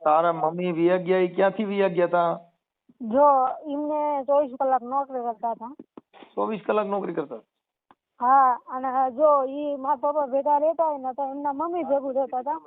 તારા મમ્મી વિયા ગયા, ઈ ક્યાંથી વિયા ગયા તા? જો એમને 24 કલાક નોકરી કરતા હતા. 24 કલાક નોકરી કરતા? હા, અને જો ઈ મારા પપ્પા ભેગા રહેતા હોય ને તો એમના મમ્મી ભેગું રહેતા હતા.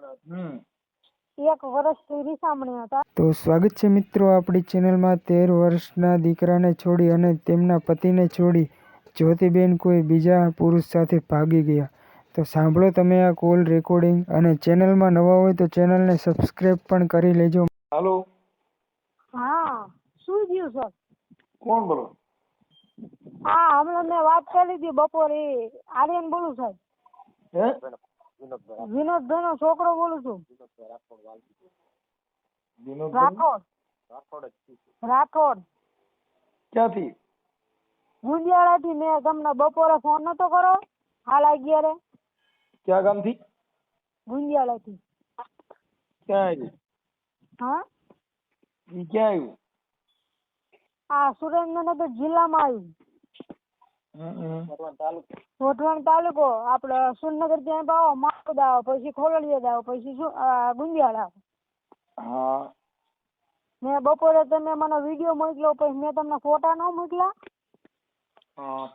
1 વર્ષથી રીસામણી હતા. તો સ્વાગત છે મિત્રો આપણી ચેનલમાં. 13 વર્ષના દીકરાને છોડી અને તેમના પતિને છોડી જ્યોતિબેન કોઈ બીજા પુરુષ સાથે ભાગી ગયા. તો સાંભળો તમે આ કોલ રેકોર્ડિંગ, અને ચેનલમાં નવા હોય તો ચેનલને સબસ્ક્રાઇબ પણ કરી લેજો. હાલો. હા, શું થયું સર? કોણ બોલો? હા, હમણાં મેં વાત કરી હતી બપોરે. આર્યન બોલું સાહેબ. હે? વિનોદભાઈ નો છોકરો બોલું છું. રાઠોડ. ક્યાંથી? ગુંજિયાળા થી. મેં તમને બપોરે ફોન નતો કરો? હાલ 11. ક્યાં ગામથી? ગુંજિયાળા થી. ક્યાં આવ્યું? હા, ઈ ક્યાં આવ્યું? આ સુરેન્દ્રનગર જિલ્લામાં આવ્યું. વઢવાણ તાલુકો. આપડે સુરનગર ત્યાં આવો, માળદ આવો, પછી ખોલડિયા આવો, પછી ગુંજિયાળા. હા. મેં બપોરે તમે મને વિડીયો મોકલ્યો, પછી મેં તમને ફોટા ન મોકલ્યા?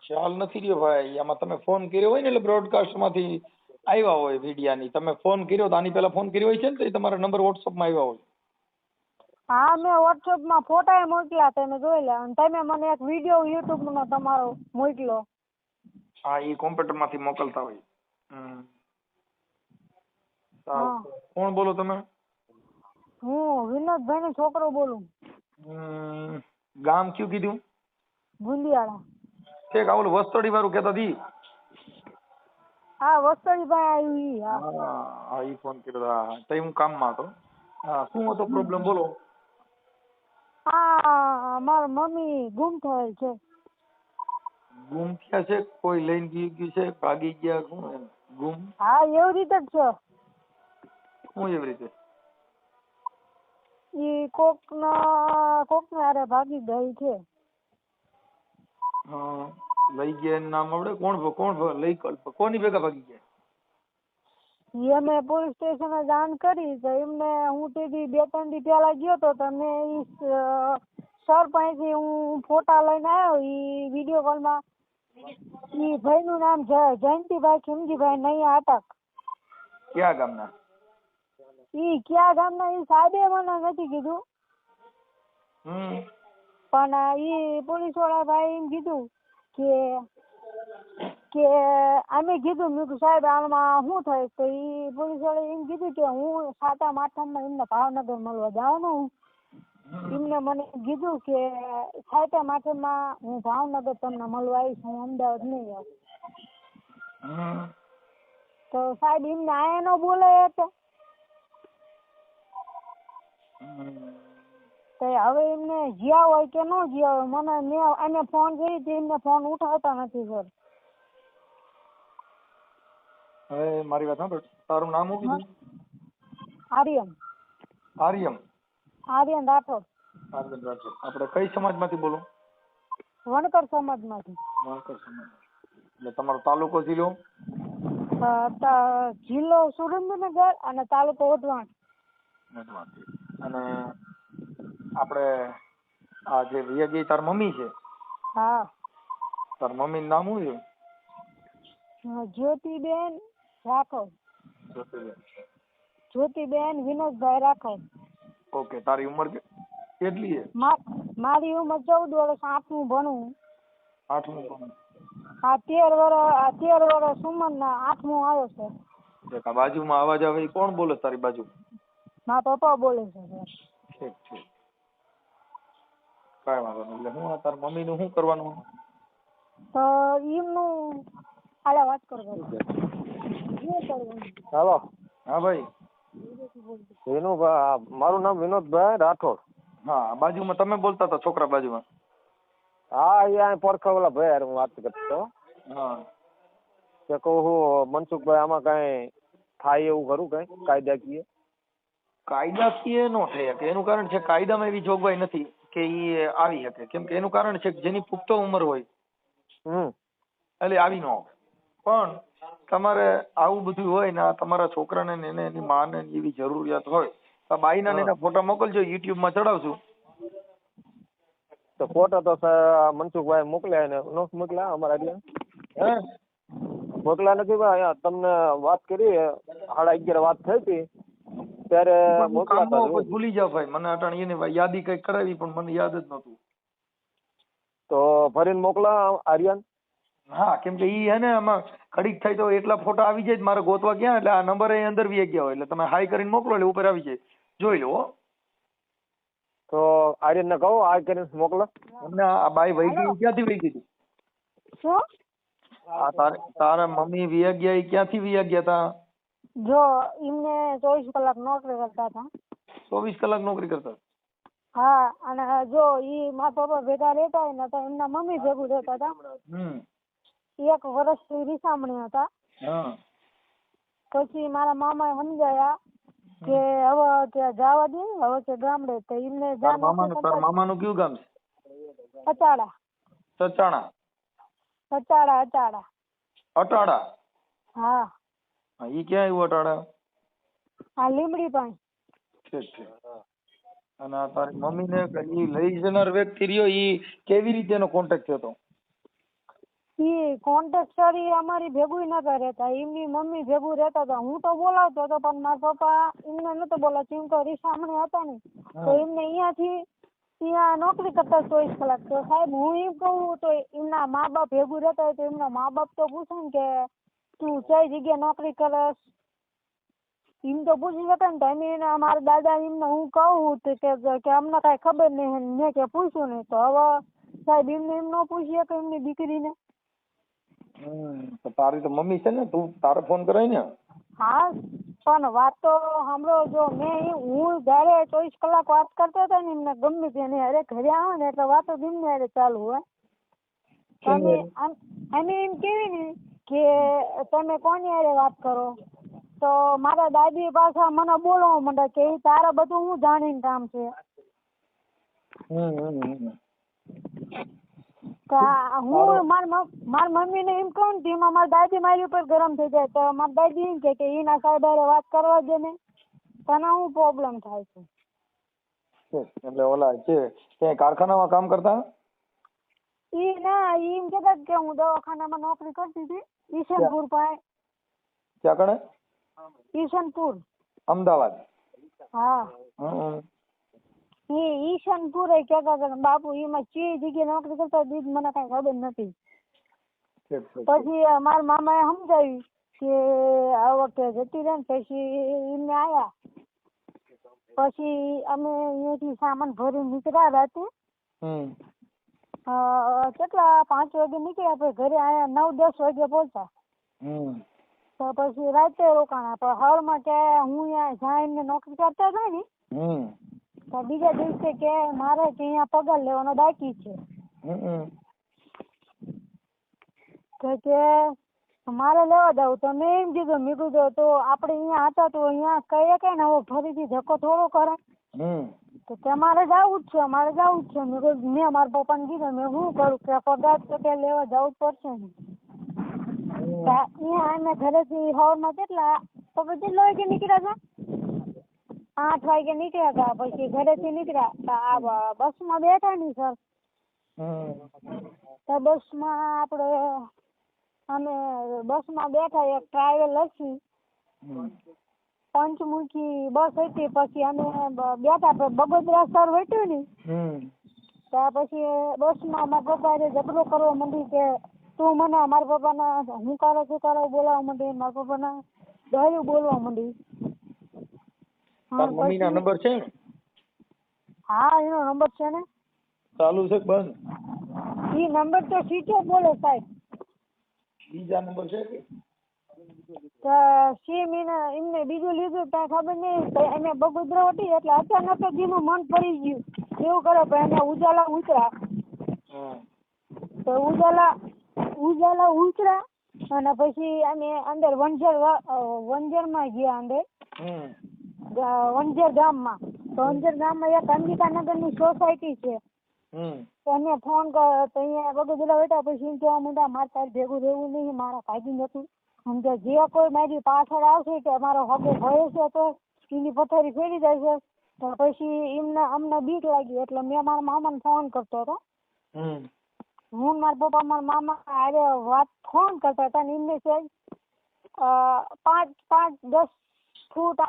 ખ્યાલ નથી રહ્યો ભાઈ. આમાં તમે ફોન કર્યો હોય ને એટલે બ્રોડકાસ્ટ માંથી આવ્યા હોય વિડિયાની. તમે ફોન કર્યો તો આની પહેલા ફોન કર્યો હોય છે ને, તો તમારા નંબર વોટ્સઅપ માં આવ્યા હોય. હા, મેં વોટ્સઅપ માં ફોટા મોકલ્યા, તમે જોઈ લે. અને તમે મને એક વિડીયો યુટ્યુબ નો તમારો મોકલ્યો. હા, ઈ કોમ્પ્યુટર માંથી મોકલતા હોય. કોણ બોલો તમે? હું વિનોદભાઈ નો છોકરો બોલું. ગામ કયું કીધું? ગુંદિયાળા. ઠીક. ઓલું વસ્તોડી વાળું કેતા હતી? હા, વસ્તોડી ભાઈ આવ્યું. હા, ઈ ફોન કર્યો. હા, તો હું કામમાં હતો. હા, શું હતો પ્રોબ્લેમ બોલો? હા, મારા મમ્મી ગુમ થયેલ છે. ગુમ થયા છે? કોઈ લઈને ગયું છે? ભાગી ગયા? શું એમ ગુમ? હા, એવી રીતે જ છે. શું એવી રીતે? ઈ કોક ને હારે ભાગી ગઈ છે. લઈ ગયા એનું નામ આવડે? કોણ લઈ, કોની ભેગા ભાગી ગયા? અમે પોલીસ સ્ટેશને જાણ કરી તો એમને, હું તે 2-3 દી પહેલા ગયો તો મેં સર પાસેથી હું ફોટા લઈને આવ્યો. ઈ વિડીયો કોલમાં ઈ ભાઈનું નામ જયંતિભાઈ ખીમજીભાઈ નૈયા અટક. ક્યાં ગામના? ઈ ક્યાં ગામના ઈ સાહેબે મને નથી કીધું. પણ ઈ પોલીસ વાળા ભાઈ એમ કીધું કે અમે કીધું, મેં કીધું સાહેબ આમાં શું થાય? તો ઈ પોલીસ વાળા એમ કીધું કે હું 7મ 8મમાં એમને ભાવનગર મળવા જવાનું. એમને મને કીધું કે 7મ 8મમાં હું ભાવનગર તમને મળવા આવીશ, હું અમદાવાદ નહીં આવું. તો સાહેબ એમને આયા ન બોલાય હતા. તો હવે એમને જ્યાં હોય કે ન જ્યાં હોય, મેં એને ફોન કરી તો એમને ફોન ઉઠાવતા નથી સર. હવે મારી વાત સાંભળ. તારું નામ શું કીધું? આર્યન. આર્યન રાઠોડ. આપણે કઈ સમાજમાંથી બોલો? વણકર સમાજમાંથી. વણકર સમાજ. એટલે તમારો તાલુકો જિલ્લો? જિલ્લો સુરેન્દ્રનગર અને તાલુકો વઢવાણ. અને આપણે આ જે વિયગી તાર મમ્મી છે? હા. તાર મમ્મી નું નામ શું છે? જ્યોતિબેન રાઠોડ. જ્યોતિબેન વિનોદભાઈ રાઠોડ. ઓકે. તારી ઉંમર કેટલી છે? મારી ઉંમર 14 વર્ષ. 8મું ભણું. 8મું ભણું? હા, 13 વર્ષ ઉંમરના 8મું આવ્યો છે. બાજુમાં અવાજ આવે એ કોણ બોલે તારી બાજુ? મારા પપ્પા બોલે છે. ઠીક ઠીક. કાંઈ વાંધો નહીં. એટલે હું તાર મમ્મી નું શું કરવાનું? તો એમનું હાલે વાત કરવાનું. હાલો. હા ભાઈ. મારું નામ વિનોદભાઈ રાઠોડ. હા, બાજુમાં તમે બોલતા હતા, છોકરા બાજુમાં? હા, અહીંયા પડખે ઓલા ભાઈ હું વાત કરતો. હા. કે કહું હું મનસુખભાઈ આમાં કઈ થાય એવું ખરું? કઈ કાયદાકીય? કાયદાકીય નો થઈ શકે. એનું કારણ છે કાયદામાં એવી જોગવાઈ નથી કે ઈ આવી શકે. કેમ કે એનું કારણ છે કે જેની પુખ્ત ઉંમર હોય એટલે આવી ન આવે. પણ તમારે આવું બધું હોય ને તમારા છોકરાને ને એને એની માને એવી જરૂરિયાત હોય બાઈના ને એના ફોટા મોકલજો, યુટ્યુબ માં ચડાવશું. તો ફોટો તો મનસુખભાઈ મોકલ્યા ને નો મોકલ્યા અમારા એટલે હે મોકલ્યા નથી ભાઈ. અહીંયા તમને વાત કરી 11:30 વાત થઈ હતી ત્યારે મોકલ્યા કામમાં હતા. પછી ભૂલી જાવ ભાઈ, મને અટાણી એને યાદી કઈક કરાવી પણ મને યાદ જ નતું. તો ફરીને મોકલા આર્યન. હા કેમ કે ઈ હે ને આમાં ઘડીક થાય તો એટલા ફોટા આવી જાય મારે ગોતવા ક્યાં, એટલે આ નંબર એ અંદર વી ગયા હોય એટલે તમે હાઈ કરીને મોકલો એટલે ઉપર આવી જાય, જોઈ લો. તો આર્યન ને કહો આ કરીને મોકલો. અમને આ બાઈ વહી ગઈ ક્યાંથી વહી ગઈ હતી? શું? આ તારા મમ્મી વી ગયા ઈ ક્યાંથી વી ગયા તા? જો એમને 24 કલાક નોકરી કરતા હતા. 24 કલાક નોકરી કરતા? હા, અને જો ઈ મારા પપ્પા ભેગા રહેતા હોય ને તો એમના મમ્મી ભેગું રહેતા હતા. 1 વર્ષથી રીસામણી હતા. હા. પછી મારા મામાએ સમજાયા કે હવે ત્યાં જવા દે, હવે કે ગામડે. તો એમને તારા મામાનું કયું ગામ છે? અચાડા. સચાણા? અચાડા. અટાડા? હા. ઈ ક્યાં આવ્યું અટાડા? આ લીમડી પાસે. ઠીક. અને આ તારી મમ્મી ને ઈ લઈ જનાર વ્યક્તિ રહ્યો ઈ કેવી રીતે એનો કોન્ટેક્ટ થયો હતો? ઈ કોન્ટ્રાક્ટર અમારી ભેગું નતા રહેતા, એમની મમ્મી ભેગું રહેતા હતા. હું તો બોલાવતો હતો પણ મારા પપ્પા એમને નતો બોલાવતો, એમ તો રીસામણી હતા ને તો એમને અહીંયાથી ત્યાં નોકરી કરતા 24 કલાક. તો સાહેબ હું એમ કહું તો એમના મા બાપ ભેગું રહેતા હોય તો એમના મા બાપ તો પૂછે ને કે તું કઈ જગ્યાએ નોકરી કરસ, એમ તો પૂછી શકે ને. તમે મારા દાદા એમને હું કહું કે અમને કઈ ખબર નહીં, મેં કે પૂછ્યું નહીં. તો હવે સાહેબ એમને એમ ન પૂછીએ કે એમની દીકરીને. તો તારી તો મમ્મી છે ને, તું તારે ફોન કરાય ને. હા પણ વાત તો સાંભળો. જો હું જયારે 24 કલાક વાત કરતો હતો ને એમને ગમે તેને અરે ઘરે આવે ને એટલે વાતો ગમે અરે ચાલુ હોય. તમે અમે એમ કેવી ને કે તમે કોની હારે વાત કરો, તો મારા દાદી પાછા મને બોલવા માંડે કે તારે બધું હું જાણીને કામ છે. હું મારી મમ્મી ને એમ કહું ને તેમાં મારી દાદી મારી ઉપર ગરમ થઈ જાય. તો મારી દાદી એમ કે એના સાહેબ વાત કરવા દે ને, તને શું પ્રોબ્લેમ થાય છે? એટલે ઓલા છે ત્યાં કારખાનામાં કામ કરતા? ઈ ના એમ કેતા કે હું દવાખાનામાં નોકરી કરતી હતી ઈશનપુર પાસે. ક્યાં કણે? ઈશનપુર, અમદાવાદ. હા. ઈશનપુર એ કેતા હતા બાપુ એમાં ચી જગ્યાએ નોકરી કરતા હતી મને કઈ ખબર નથી. પછી મારા મામાએ સમજાવ્યું કે આ વખતે જતી રહે ને. પછી એમને આયા, પછી અમે અહીંયાથી સામાન ભરી નીકળ્યા રાતે. કેટલા 5 વાગે નીકળ્યા, પછી ઘરે આયા 9-10 વાગે પહોંચ્યા. તો પછી રાતે રોકાણા. પણ હળમાં કે હું જ્યાં એમને નોકરી કરતા હતા ને તો બીજા દિવસે કે મારે કે અહીંયા પગાર લેવાનો બાકી છે. કે મારે લેવા જવું. તો મેં એમ કીધું, મેં કીધું તો આપણે અહીંયા હતા તો અહીંયા કહીએ કે ને હવે ફરીથી ધક્કો થોડો કરે. તો તમારે જવું જ છે, અમારે જવું જ છે. મેં કીધું મેં મારા પપ્પાને કીધું મેં શું કરું કે પગાર તો કે લેવા જવું જ પડશે ને. અહીંયા અમે ઘરેથી સવારમાં કેટલા તો કેટલા વાગે નીકળ્યા હતા? 8 વાગે નીકળ્યા હતા. પછી ઘરેથી નીકળ્યા આ બસમાં બેઠા ને સર, તો બસમાં અમે બસમાં બેઠા. એક ટ્રાવેલ હતી, પંચમુખી બસ હતી. પછી અમે બેઠા, બગોદરા સર વેઠ્યું ને ત્યાર પછી બસમાં મારા પપ્પા ઝઘડો કરવા માંડી કે તું મને મારા પપ્પાના હું કરો બોલાવવા માંડી. મારા પપ્પાના દહેલું બોલવા માંડી. મમ્મીના નંબર છે? હા એનો નંબર છે ને. ચાલુ છે બંધ? ઈ નંબર તો સીધો બોલે સાહેબ. બીજા નંબર છે કે? તો સીમ એમને બીજું લીધું ત્યાં ખબર નહીં. એને બગોદરા હતી એટલે અચાનક જ એનું મન પડી ગયું એવું કરે. પણ એને ઉજાલા ઉતરા. તો ઉજાલા ઉતરા અને પછી અમે અંદર વંજરમાં ગયા. અંદર વંજર ગામમાં. તો વંજર ગામમાં એક અંબિકાનગરની સોસાયટી છે. તો એને ફોન કર્યો તો અહીંયા બગોદરા બેઠા. પછી એમ કહેવા માંડ્યા મારે તારે ભેગું રહેવું નહીં, મારા ભાગી નથી. સમજો જે કોઈ મારી પાછળ આવશે કે મારો હગો ભય છે તો એની પથારી ફેરી જાય છે. તો પછી અમને બીક લાગી એટલે મેં મારા મામાને ફોન કરતો હતો. હું ને મારા પપ્પા મારા મામા હારે વાત ફોન કરતા હતા ને એમને છે 5-10 ફૂટ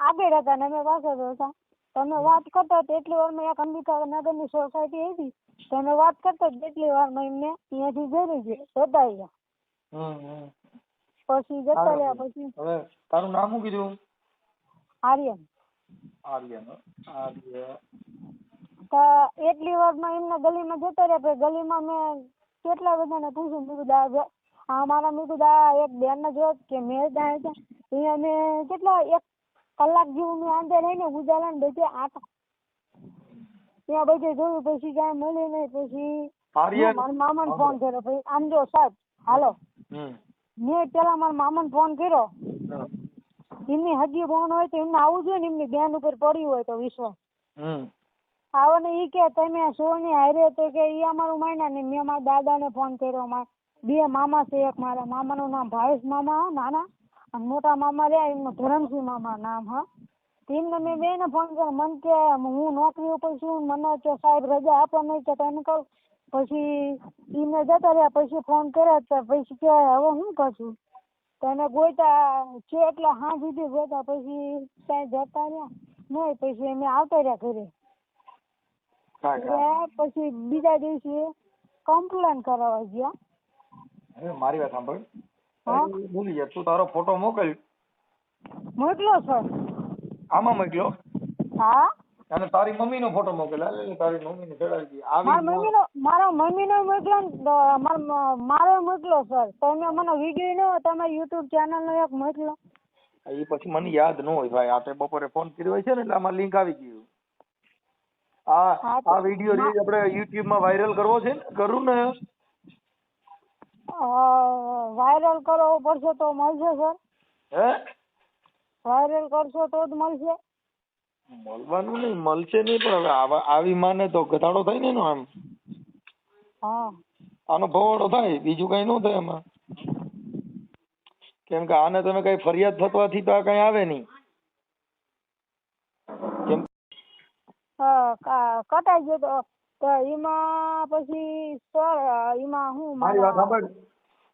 આગળ હતા ને અમે પાછળ હતા. તમે વાત કરતા એટલી વારમાં એક અંબિકા નગરની સોસાયટી હતી. તમે વાત કરતા એટલી વારમાં એમને અહીંયાથી જરી જતા રહ્યા. પછી જતા રહ્યા. પછી હવે તારું નામ શું કીધું? આર્યન. તો એટલી વારમાં એમને ગલીમાં જતા રહ્યા. પછી ગલીમાં મેં કેટલા બધાને પૂછ્યું. મેં કીધું મારા મેં કીધું એક બેન ને જોયો કે મેં ત્યાં અહીંયા મેં કેટલા 1 કલાક જેવું મેં અંદર રહીને ઉજાલા ને બધે આટા ત્યાં બધે જોયું. પછી કાંઈ મળ્યું નહીં. પછી મારા મામાને ફોન કર્યો. પછી આમ જો સાહેબ હાલો, મેં પેલા મારા મામાને ફોન કર્યો. એમની હજી બોન હોય તો એમને આવવું જોઈએ ને, એમની બેન ઉપર પડ્યું હોય તો વિશ્વાસ આવો ને. ઈ કે તમે સોની હારે તો કે ઈ અમારું માન્યા ને. મેં મારા દાદાને ફોન કર્યો. મારા 2 મામા છે. એક મારા મામાનું નામ ભાવેશ મામા નાના, અને મોટા મામા રહ્યા એમનું ધરમસિંહ મામા નામ. હા, એમને મેં 2 ને ફોન કર્યો. મને કે હું નોકરી ઉપર છું, મને કે સાહેબ રજા આપો નહીં કે તમે કહું. પછી એમને જતા રહ્યા. પછી ફોન કર્યો તો પછી કે હવે શું કરશું? તમે ગોઈતા છે એટલે હા સુધી ગોઈતા. પછી ત્યાં જતા રહ્યા નહીં. પછી અમે આવતા રહ્યા ઘરે. પછી બીજા દિવસે કમ્પ્લેન કરાવવા ગયા. મારી વાત સાંભળ, ભૂલી જા, તું તારો ફોટો મોકલ. મોકલો સર. આમાં મોકલ્યો? હા. અને તારી મમ્મીનો ફોટો મોકલ. તારી મમ્મીને ચડાવી મારા મમ્મીનો મોકલો ને મારો મોકલો સર. તમે મને વિડીયો નો તમારી યુટ્યુબ ચેનલ નો એક મોકલો. એ પછી મને યાદ ન હોય ભાઈ. આ બપોરે ફોન કર્યો હોય છે ને એટલે આમાં લિંક આવી ગયું. આ વિડીયો આપણે યુટ્યુબ માં વાયરલ કરવો છે ને, કરું ને? વાયરલ કરવો પડશે તો મળશે સર? હે, વાયરલ કરશો તો જ મળશે? મળવાનું નહીં, મળશે નહીં, પણ હવે આવી માને તો ઘટાડો થાય ને એનો. આમ આનો ભવાડો થાય, બીજું કઈ ન થાય એમાં. કેમ કે આને તમે કઈ ફરિયાદ થવાથી તો આ કઈ આવે નહીં. કેમ કટાઈ ગયો તો એમાં પછી સર એમાં હું મારી વાત સાંભળ.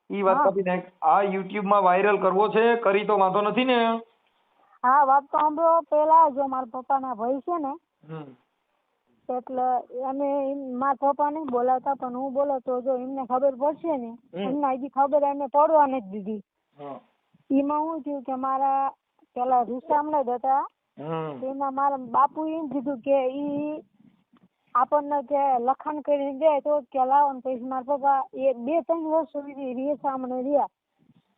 ઈ વાત કાપી નાખ. આ યુટ્યુબ માં વાયરલ કરવો છે, કરી તો વાંધો નથી ને? હા, વાત તો સાંભળો. પેલા જો મારા પપ્પાના ભાઈ છે ને, એટલે અમે મારા પપ્પા નહીં બોલાવતા, પણ હું બોલાવતો. જો એમને ખબર પડશે ને, એમને હજી ખબર એમને પડવા નથી દીધી. એમાં શું થયું કે મારા પેલા રૂસામણા જ હતા. એમાં મારા બાપુ એમ કીધું કે ઈ આપણને કે લખાણ કરીને દે તો કે લાવો. પછી મારા પપ્પા 2-3 વર્ષ સુધી રીસામણે રહ્યા.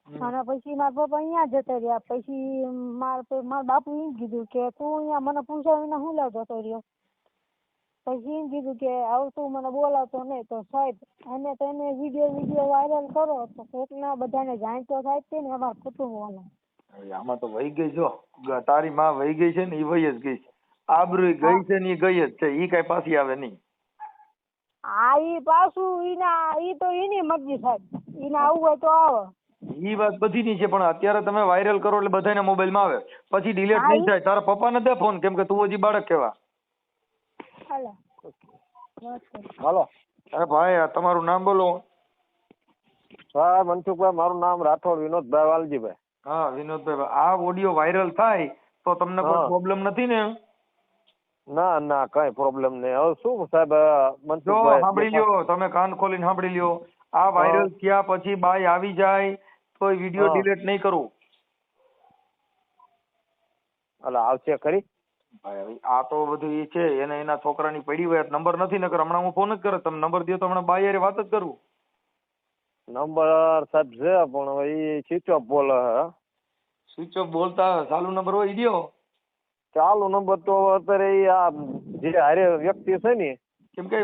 અને પછી મારા પપ્પા અહીંયા જતા રહ્યા. પછી મારા બાપુ એમ કીધું કે તું અહીંયા મને પૂછાવીને હું લાવ જતો રહ્યો. પછી એમ કીધું કે આવું તું મને બોલાવતો નહીં તો સાહેબ અને તમે વિડીયો વાયરલ કરો તો કોકના બધાને જાણ તો થાય છે ને અમારા કુટુંબવાળા. આમાં તો વહી ગઈ. જો તારી માં વહી ગઈ છે ને, એ વહી જ ગઈ. આબરૂ ગઈ છે ને એ ગઈ જ છે. ઈ કઈ પાછી આવે નહીં. હા, ઈ પાછું ઈ તો એની મરજી સાહેબ. એને આવું હોય તો આવે. ઈ વાત બધી ની છે, પણ અત્યારે તમે વાયરલ કરો એટલે બધાના મોબાઈલ માં આવે. પછી ડિલીટ નહીં થાય. તારા પપ્પાને દે ફોન, કેમ કે તું હજી બાળક કેવા. હાલો. અરે ભાઈ, તમારું નામ બોલો. હા, મનસુખભાઈ. મારું નામ રાઠોડ વિનોદભાઈ વાલજીભાઈ. હા, વિનોદભાઈ. આ ઓડિયો વાયરલ થાય તો તમને કોઈ પ્રોબ્લેમ નથી ને? ના ના, કઈ પ્રોબ્લેમ નહીં. હવે શું સાહેબ, જો સાંભળી લ્યો, તમે કાન ખોલીને સાંભળી લ્યો. આ વાયરલ થયા પછી બાય આવી જાય તો વિડીયો ડિલીટ નહીં કરવું. એટલે આવશે ખરી ભાઈ. આ તો બધું એ છે, એને એના છોકરાની પડી હોય. નંબર નથી, નકર હમણાં હું ફોન જ કરે. તમે નંબર દો તો હમણાં બાય વાત જ કરું. નંબર સાહેબ છે, પણ હવે એ સ્વિચ ઓફ બોલે. સ્વિચ ઓફ બોલતા ચાલુ નંબર હોય ઈ દ્યો. ચાલુ નંબર તો અત્યારે આ જે હારે વ્યક્તિ છે ને, કેમ કે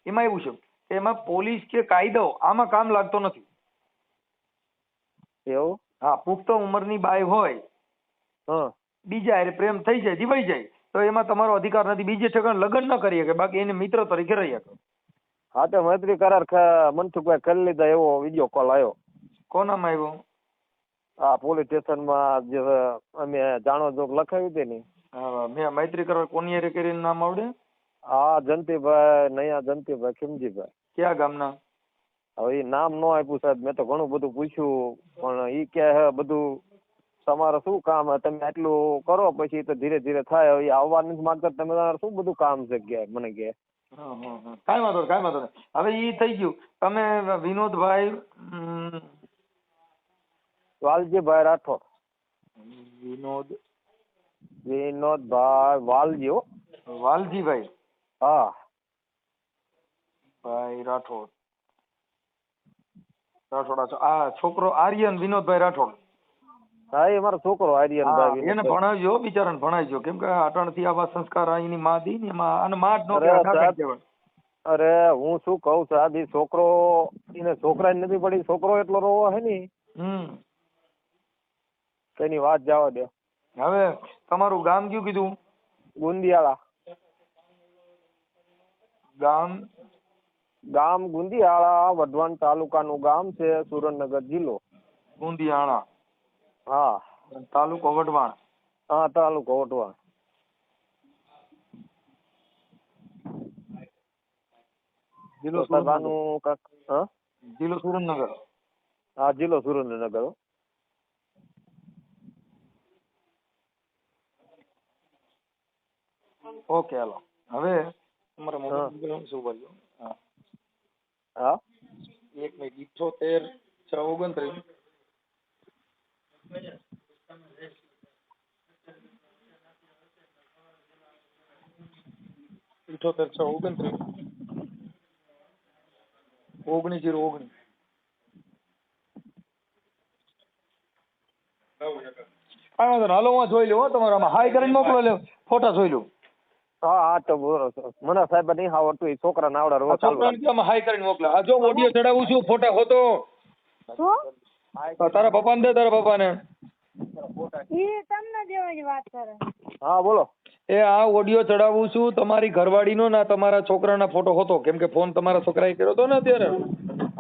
એમાં એવું છે કે એમાં પોલીસ કે કાયદો આમાં કામ લાગતો નથી. એવું? હા, પુખ્ત ઉંમરની બાઈ હોય, બીજા હારે પ્રેમ થઈ જાય, જીવાઈ જાય, તો એમાં તમારો અધિકાર નથી. બીજે ઠેકાણે લગ્ન ન કરી શકે, બાકી એને મિત્ર તરીકે રહી શકે. હા, તો મૈત્રી કરાર મનસુખભાઈ કરી લીધા એવો વિડીયો કોલ આવ્યો. કોનામાં આવ્યો? આ પોલીસ સ્ટેશનમાં જે અમે જાણો જોગ લખાવી હતી ને. હા, મેં મૈત્રી કરવા કોની હારે કરીને નામ આવડે? હા, જંતીભાઈ નૈયા જંતીભાઈ ખીમજીભાઈ. કયા ગામના? હવે એ નામ ન આપ્યું સાહેબ. મેં તો ઘણું બધું પૂછ્યું પણ ઈ કે હે બધું તમારે શું કામ હે, તમે આટલું કરો પછી તો ધીરે ધીરે થાય. હવે આવવા નથી માંગતા, તમે તમારે શું બધું કામ છે કે મને કે. કાંઈ વાંધો નહીં, કાંઈ વાંધો નહીં. હવે ઈ થઈ ગયું. તમે વિનોદભાઈ વાલજીભાઈ રાઠોડ. વિનોદભાઈ વાલજી હો. વાલજીભાઈ હા ભાઈ રાઠોડ. આ છોકરો આર્યન વિનોદભાઈ રાઠોડ. હા, એ મારો છોકરો આર્યનભાઈ. એને ભણાવજો, બિચારાને ભણાવજો, કેમ કે અટણથી આવા સંસ્કાર અહીંની માં દી ને એમાં અને માં જ નો કહેવાય. અરે હું શું કહું સાહેબ, એ છોકરો એને છોકરા નથી પડી, છોકરો એટલો રોવો હે ને તેની વાત જવા દે. હવે તમારું ગામ કયું કીધું? ગુંદિયાળા. ગામ ગુંદિયાળા, વઢવાણ તાલુકાનું ગામ છે, સુરેન્દ્રનગર જિલ્લો. ગુંદિયાળા. હા. તાલુકો વઢવાણ. હા, તાલુકો વઢવાણ. જિલ્લો જિલ્લો સુરેન્દ્રનગર. હા, જિલ્લો સુરેન્દ્રનગર. ઓકે, હાલો. હવે તમારે મોબાઈલ શું બોલ્યો? હા, 1 મિનિટ. 78 6 29 78 6 29 19 હાલો, હું જોઈ લઉં તમારા આમાં હાઈ કરીને મોકલો, લે ફોટા જોઈ લઉં. હા હા તો બરોબર. મને સાહેબ નહીં આવડતું, એ છોકરા ના આવડે. છોકરાને હાઈ કરીને મોકલા. આ જો ઓડિયો ચડાવું છું, ફોટા હોતો તારા પપ્પાને દે, તારા પપ્પાને. ઈ તમને દેવાની વાત કરે. હા બોલો. એ આ ઓડિયો ચડાવું છું તમારી ઘરવાળીનો ના તમારા છોકરાના ફોટો હોતો, કેમ કે ફોન તમારા છોકરાએ કર્યો હતો ને અત્યારે.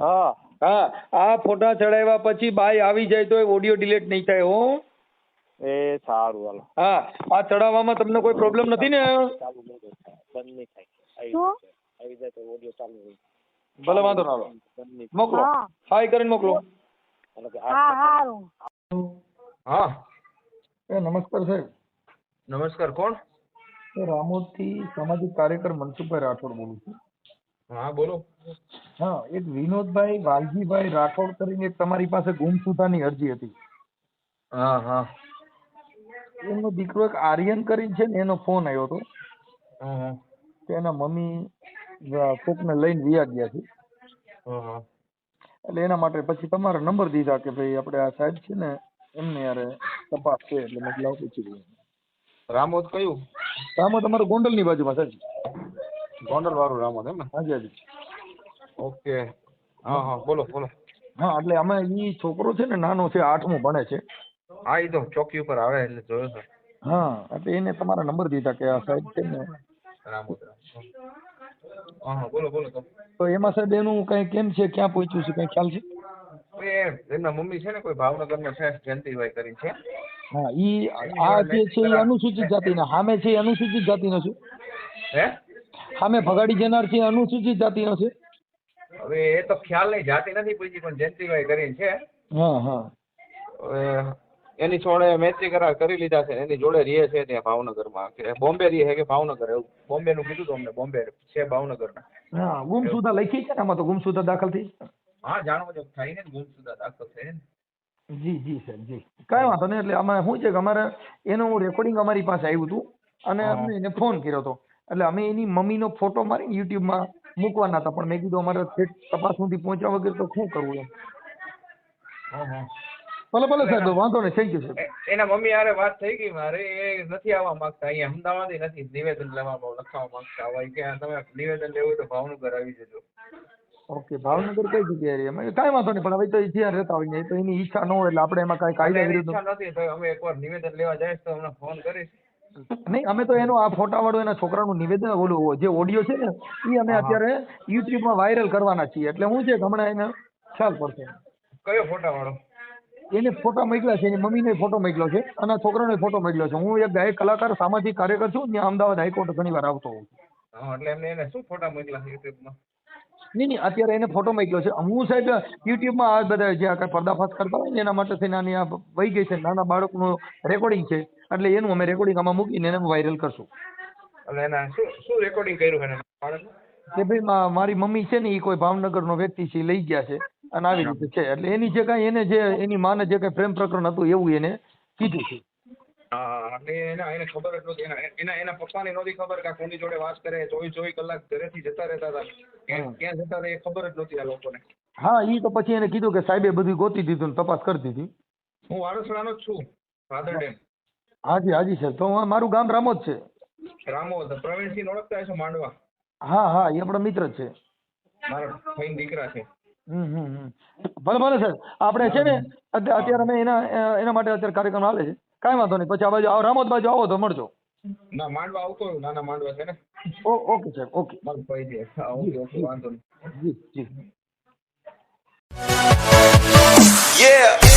હા હા, આ ફોટા ચડાવ્યા પછી બાય આવી જાય તો ઓડિયો ડિલીટ નહીં થાય હો. એ સારું હાલો. હા, આ ચડાવવામાં તમને કોઈ પ્રોબ્લેમ નથી ને? ભલે વાંધો ના, મોકલો, હાઈ કરીને મોકલો. હા સારું. હા, એ નમસ્કાર સાહેબ. નમસ્કાર, કોણ? રામોદ થી સામાજિક કાર્યકર મનસુખભાઈ રાઠોડ બોલું છું. હા બોલો. હા, એક વિનોદભાઈ વાલજીભાઈ રાઠોડ કરીને એક તમારી પાસે ગુમસુદાની અરજી હતી. હા હા. એમનો દીકરો એક આર્યન કરીને છે ને, એનો ફોન આવ્યો હતો કે એના મમ્મી કોકને લઈને વિયા ગયા છે. એટલે એના માટે પછી તમારા નંબર દીધા કે ભાઈ આપણે આ સાહેબ છે ને એમને યારે તપાસ છે, એટલે મેં લાવ પૂછી દઉં. રામોદ કયું? રામોદ તમારું ગોંડલ ની બાજુમાં સાહેબ. ગોંડલ વાળું રામોદ એમ ને? હાજી હાજી. ઓકે. હા હા બોલો બોલો. હા, એટલે અમે ઈ છોકરો છે ને નાનો છે, 8મું ભણે છે. હા, એ તો ચોકી ઉપર આવે એટલે જોયો છે. હા, એટલે એને તમારા નંબર દીધા કે આ સાહેબ છે ને રામોદ. હા હા બોલો બોલો. તો એમાં સાહેબ એનું કઈ કેમ છે, ક્યાં પહોંચ્યું છે, કઈ ખ્યાલ છે? એમના મમ્મી છે ને કોઈ ભાવનગરમાં છે, જયંતિભાઈ કરી છે. હા, ઈ આ જે છે એ અનુસૂચિત જાતિના, સામે છે અનુસૂચિત જાતિનો છે. હે? સામે ભગાડી જનાર છે અનુસૂચિત જાતિનો છે. હવે એ તો ખ્યાલ નહીં, જાતિ નથી પૂછી, પણ જયંતિભાઈ કરીને છે. હા હા. હવે એની જોડે મૈત્રી કરાર કરી લીધા છે, એની જોડે રહે છે ત્યાં ભાવનગરમાં. કે બોમ્બે રહે છે કે ભાવનગર, એવું બોમ્બે નું કીધું તો અમને. બોમ્બે છે ભાવનગર. હા, ગુમસુદા લખી છે ને આમાં, તો ગુમસુદા દાખલ થઈ. હા, જાણવા જો થાય ને, ગુમસુદા દાખલ થાય ને. જી જી સાહેબ જી, કઈ વાંધો નહીં. એટલે આમાં શું છે કે અમારે એનું રેકોર્ડિંગ અમારી પાસે આવ્યું હતું અને અમે એને ફોન કર્યો હતો. એટલે અમે એની મમ્મીનો ફોટો મારીને યુટ્યુબમાં મૂકવાના હતા, પણ મેં કીધું અમારે તપાસ સુધી પહોંચ્યા વગર તો શું કરવું એમ. ભલે ભલે સાહેબ, વાંધો નહીં. થેન્ક યુ સાહેબ. એના મમ્મી હારે વાત થઈ ગઈ મારે, એ નથી આવવા માંગતા અહીંયા અમદાવાદ, નથી નિવેદન લખાવવા માંગતા. હોય કે તમે નિવેદન લેવું તો ભાવનગર આવી જજો. ઓકે, ભાવનગર કઈ જગ્યાએ રહે? કાંઈ વાંધો નહીં, પણ હવે તો જ્યાં રહેતા હોય ને, તો એની ઈચ્છા ન હોય એટલે આપણે એમાં કાંઈ કાયદા વિરુદ્ધ નથી. તો અમે એકવાર નિવેદન લેવા જાય તો અમને ફોન કરીશ. નહીં, અમે તો એનો આ ફોટા વાળું એના છોકરાનું નિવેદન, ઓલું જે ઓડિયો છે ને એ અમે અત્યારે યુટ્યુબમાં વાયરલ કરવાના છીએ. એટલે શું છે કે હમણાં એને ખ્યાલ પડશે. કયો ફોટા વાળો? એને ફોટા મોકલ્યા છે, એની મમ્મીને ફોટો મોકલ્યો છે અને છોકરાનો ફોટો મોકલ્યો છે. હું એક ગાયક કલાકાર સામાજિક કાર્યકર છું, ત્યાં અમદાવાદ હાઈકોર્ટ ઘણી વાર આવતો હોઉં છું. હા, એટલે એમને એને શું ફોટા મોકલા છે યુટ્યુબમાં? નહીં, અત્યારે એને ફોટો મોકલ્યો છે. હું સાહેબ યુટ્યુબમાં આ બધા જે આ કાંઈ પર્દાફાશ કરતા હોય ને એના માટે થઈને આની આ વહી ગઈ છે, નાના બાળકનું રેકોર્ડિંગ છે, એટલે એનું અમે રેકોર્ડિંગ આમાં મૂકીને એને વાયરલ કરશું. એટલે એના શું રેકોર્ડિંગ કર્યું છે એને બાળકનું? કે ભાઈ મારી મમ્મી છે ને એ કોઈ ભાવનગરનો વ્યક્તિ છે, લઈ ગયા છે અને આવી રીતે છે, એટલે એની જે કાંઈ એને જે એની માને જે કાંઈ પ્રેમ પ્રકરણ હતું એવું એને કીધું છે. હા, એટલે એને ખબર જ નહોતી, એના પપ્પાને નહોતી ખબર કે આ કોની જોડે વાત કરે, 24 કલાક ઘરેથી જતા રહેતા હતા, ક્યાં જતા હતા એ ખબર જ નહોતી આ લોકોને. હા, એ તો પછી એને કીધું કે સાહેબે બધું ગોતી દીધું ને તપાસ કરી દીધી. હું વાડસડાનો જ છું, ભાદર ડેમ. હાજી હાજી સર, તો મારું ગામ રામોદ છે. રામોદ. પ્રવીણસિંહ ઓળખતા હશો, માંડવા? હા, એ આપણા મિત્ર જ છે. મારા ભાઈ દીકરા છે. ભલે ભલે સર, આપણે છે ને અત્યારે અમે એના માટે અત્યારે કાર્યક્રમ હાલે છે. કાંઈ વાંધો નહીં, પછી આ બાજુ રામોદ બાજુ આવો તો મળજો. ના, માંડવા આવતો હોય, નાના માંડવા છે ને. Okay sir, okay. મારો ભાઈ છે. હા, ઓકે, વાંધો નહીં. જી જી. Yeah.